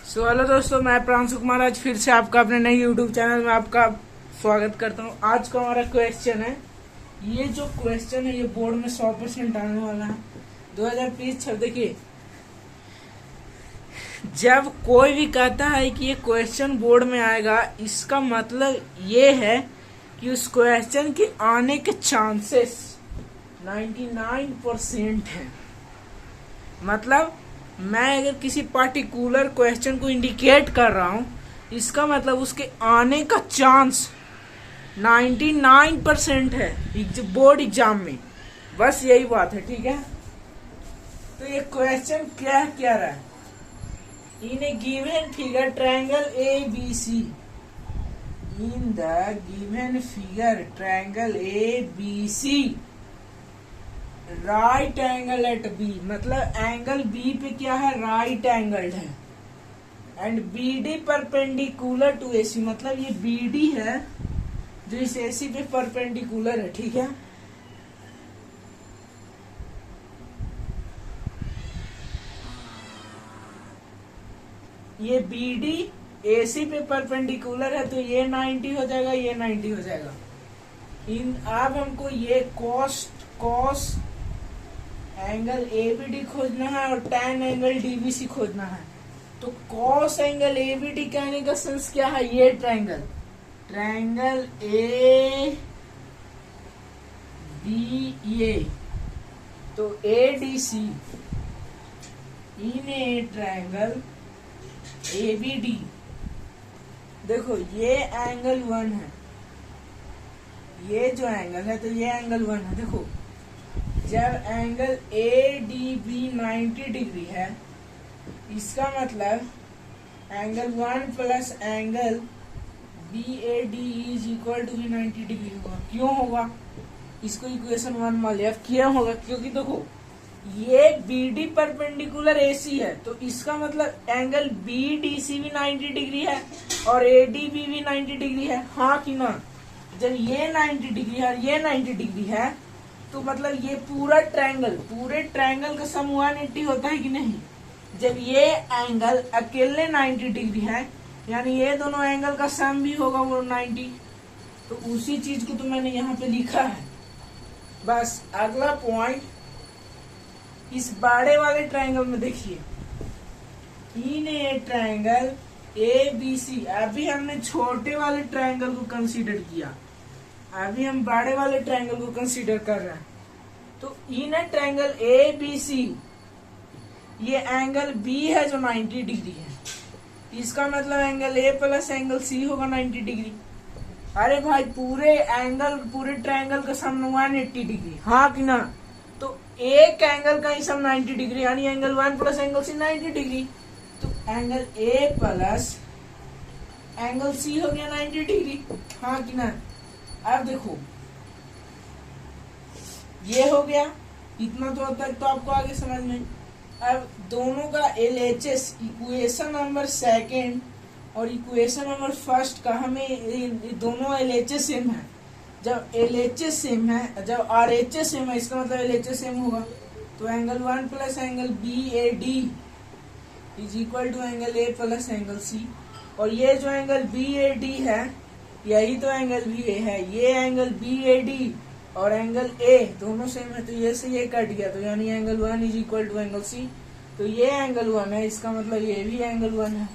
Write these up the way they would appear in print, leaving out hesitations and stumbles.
Hello दोस्तों, मैं प्रांशु कुमार आज फिर से आपका अपने नए यूट्यूब चैनल में आपका स्वागत करता हूं। आज का हमारा क्वेश्चन है, ये जो क्वेश्चन है ये बोर्ड में 100% आने वाला है 2020। देखिए, जब कोई भी कहता है कि ये क्वेश्चन बोर्ड में आएगा, इसका मतलब ये है कि उस क्वेश्चन के आने के चांसेस 99% है। मतलब मैं अगर किसी पर्टिकुलर क्वेश्चन को इंडिकेट कर रहा हूं, इसका मतलब उसके आने का चांस 99% है बोर्ड एग्जाम में। बस यही बात है, ठीक है। तो ये क्वेश्चन क्या कह रहा है, in a given figure triangle ABC, in the given figure triangle ABC right angle at B, मतलब एंगल बी पे क्या है, राइट एंगल्ड है। And BD perpendicular to AC, मतलब ये BD है जो इस AC पे परपेंडिकुलर है, ठीक है। ये BD AC पे परपेंडिकुलर है, तो ये 90 हो जाएगा, ये 90 हो जाएगा। अब हमको ये कॉस एंगल ABD खोजना है और tan एंगल DBC खोजना है। तो कॉस एंगल ABD कहने का सेंस क्या है, ये ट्रायंगल ABA, तो ADC in a triangle ABD। देखो ये एंगल 1 है, ये जो एंगल है तो ये एंगल 1 है। देखो जब एंगल ADB 90 डिग्री है, इसका मतलब angle 1 plus angle BAD is equal to 90 degree होगा। क्यों होगा, इसको इक्वेशन 1 मान लिया। क्यों होगा, क्योंकि देखो ये BD परपेंडिकुलर AC है, तो इसका मतलब एंगल BDC भी 90 डिग्री है और ADB भी 90 डिग्री है, हाँ कि ना। जब ये 90 डिग्री है और ये 90 डिग्री है, तो मतलब ये पूरे ट्रायंगल का सम 180 होता है कि नहीं। जब ये एंगल अकेले 90 डिग्री है, यानी ये दोनों एंगल का सम भी होगा वो 90। तो उसी चीज को तो मैंने यहाँ पे लिखा है। बस अगला पॉइंट, इस बड़े वाले ट्रायंगल में देखिए, इन ए ट्रायंगल ABC। अभी हमने छोटे वाले ट्रायंगल को कंसीडर किया, अभी हम बड़े वाले ट्रायंगल को कंसीडर कर रहे हैं। तो इन ए ट्रायंगल ABC, ये एंगल B है जो 90 डिग्री है, इसका मतलब angle A plus angle C होगा 90 डिग्री। अरे भाई पूरे ट्रायंगल का सम 180 डिग्री, हाँ कि ना। तो एक एंगल का ही सम 90 डिग्री, यानी angle 1 plus angle C 90 degree. तो angle A plus angle C हो गया 90 डिग्री, हाँ कि ना। अब देखो ये हो गया, इतना तो तक तो आपको आगे समझ में। अब दोनों का LHS, इक्वेशन नंबर 2 और इक्वेशन नंबर 1 का हमें दोनों LHS सेम है। जब LHS सेम है, जब RHS सेम है, इसका मतलब LHS सेम होगा। तो angle 1 plus angle BAD is equal to angle A plus angle C। और ये जो एंगल BAD है, यही तो एंगल BA है। ये एंगल BAD और एंगल A दोनों सेम है, तो ये से ये कट गया, तो यानी angle 1 is equal to angle C। तो ये एंगल 1 है, इसका मतलब ये भी एंगल 1 है,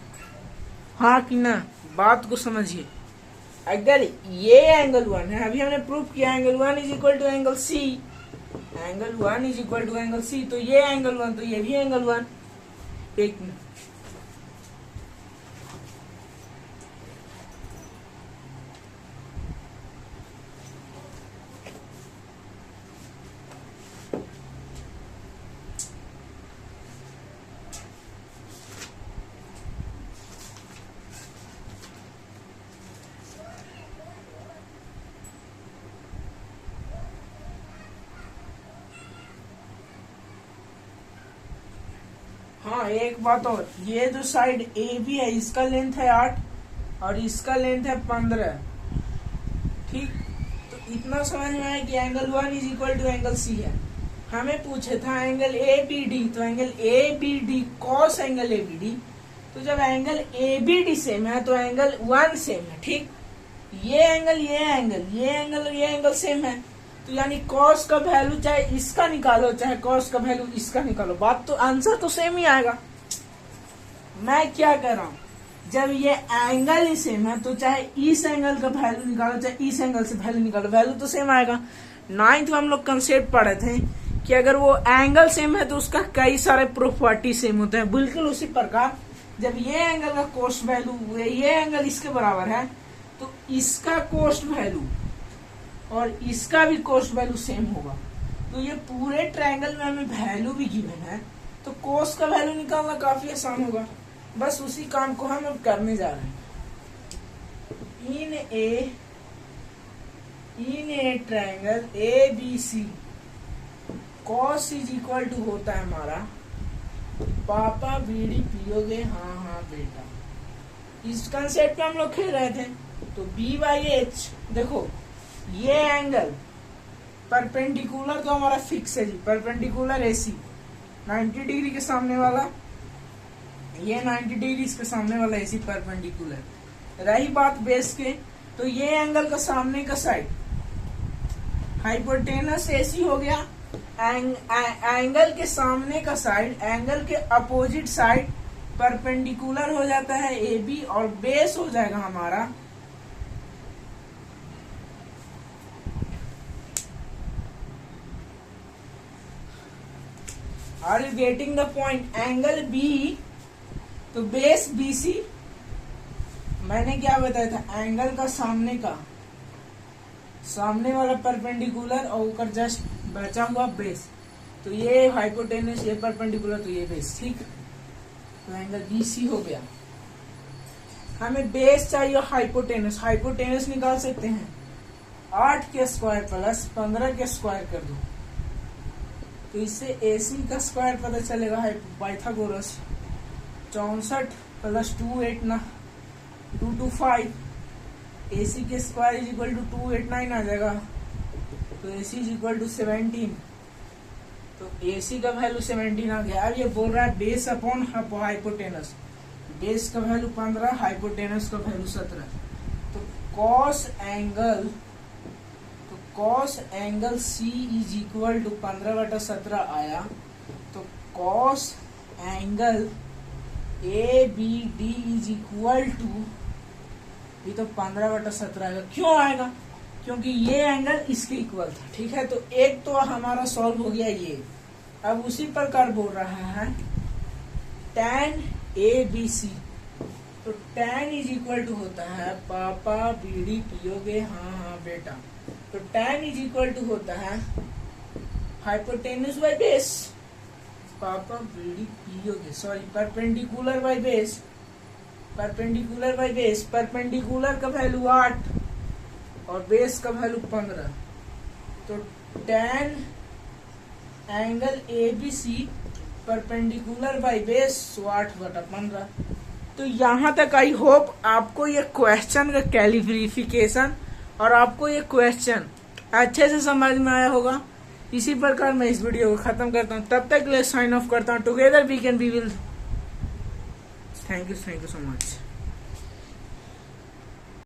हाँ कि ना। बात को समझिए, अगर ये एंगल 1 है, अभी हमने प्रूफ किया angle 1 is equal to angle C, angle 1 is equal to angle C, तो ये एंगल 1 तो ये भी एंगल 1। एक मिनट, हाँ एक बात और, ये जो साइड AB है इसका लेंथ है 8 और इसका लेंथ है 15, ठीक। तो इतना समझ में आया कि angle 1 is equal to angle C है। हमें पूछे था एंगल ए बी डी, तो angle A B D cos angle A B D, तो जब एंगल ABD सेम है तो एंगल 1 सेम है, ठीक। ये एंगल सेम है, तो यानी कॉस का वैल्यू चाहे इसका निकालो चाहे कॉस का वैल्यू इसका निकालो, बात तो आंसर तो सेम ही आएगा। मैं क्या कर रहा हूं, जब ये एंगल ही सेम है तो चाहे इस एंगल का वैल्यू निकालो चाहे इस एंगल से वैल्यू निकालो, वैल्यू तो सेम आएगा। 9th में हम लोग कंसेप्ट पढ़े थे कि अगर वो एंगल सेम है तो उसका कई सारे प्रॉपर्टी सेम होते हैं। बिल्कुल उसी प्रकार जब ये एंगल का कोस्ट वैल्यू ये एंगल इसके बराबर है तो इसका कोस्ट वैल्यू और इसका भी कोस्ट वैल्यू सेम होगा। तो ये पूरे ट्रायंगल में हमें वैल्यू भी गिवन है, तो कोस्ट का वैल्यू निकालना काफी आसान होगा। बस उसी काम को हम अब करने जा रहे हैं। In a triangle ABC cos is equal to होता है हमारा पापा बीडी पियोगे हाँ बेटा। इस कंसेप्ट पे हम लोग खेल रहे थे। तो B/H देखो, ये एंगल परपेंडिकुलर तो हमारा फिक्स है जी, परपेंडिकुलर AC 90 डिग्री के सामने वाला, ये 90 डिग्री इसके सामने वाला AC परपेंडिकुलर। रही बात बेस के, तो ये एंगल का सामने का साइड हाइपोटेनस AC हो गया। एंगल के सामने का साइड एंगल के अपोजिट साइड परपेंडिकुलर हो जाता है AB, और बेस हो जाएगा हमारा are you getting the point, angle B तो बेस BC। मैंने क्या बताया था, एंगल का सामने वाला परपेंडिकुलर और ऊपर जस्ट बचा हुआ बेस, तो ये हाइपोटेनस ये परपेंडिकुलर तो ये बेस, ठीक। तो एंगल BC हो गया। हमें बेस चाहिए हाइपोटेनस निकाल सकते हैं 8 के स्क्वायर प्लस 15 के स्क्वायर कर दो, तो इससे AC का स्क्वायर पता चलेगा पाइथागोरस 64 प्लस 285 AC के स्क्वायर इज इक्वल टू 289 आ जाएगा। तो AC इज इक्वल टू 17, तो AC का वैल्यू 17 आ गया। अब ये बोल रहा है बेस अपॉन हाइपोटेनस, बेस का वैल्यू 15 हाइपोटेनस का वैल्यू 17। तो cos angle C is equal to 15/17 आया। तो cos angle ABD is equal to, ये तो 15/17 आएगा। क्यों आएगा, क्योंकि ये एंगल इसके इक्वल था, ठीक है। तो एक तो हमारा सॉल्व हो गया ये। अब उसी प्रकार बोल रहा है tan ABC, तो tan इज इक्वल टू होता है पापा बीड़ी पियोगे हाँ बेटा। तो tan इज इक्वल टू होता है हाइपोटेन्यूज बाई बेस, पापा बीड़ी पियोगे, sorry perpendicular by base, perpendicular का वैल्यू 8 और बेस का वैल्यू 15। तो tan angle ABC perpendicular by base 8/15। तो यहाँ तक आई होप आपको ये क्वेश्चन का क्लैरिफिकेशन और आपको ये क्वेश्चन अच्छे से समझ में आया होगा। इसी प्रकार मैं इस वीडियो को खत्म करता हूँ, तब तक के लिए साइन ऑफ करता हूँ। Together we can be will. Thank you so much.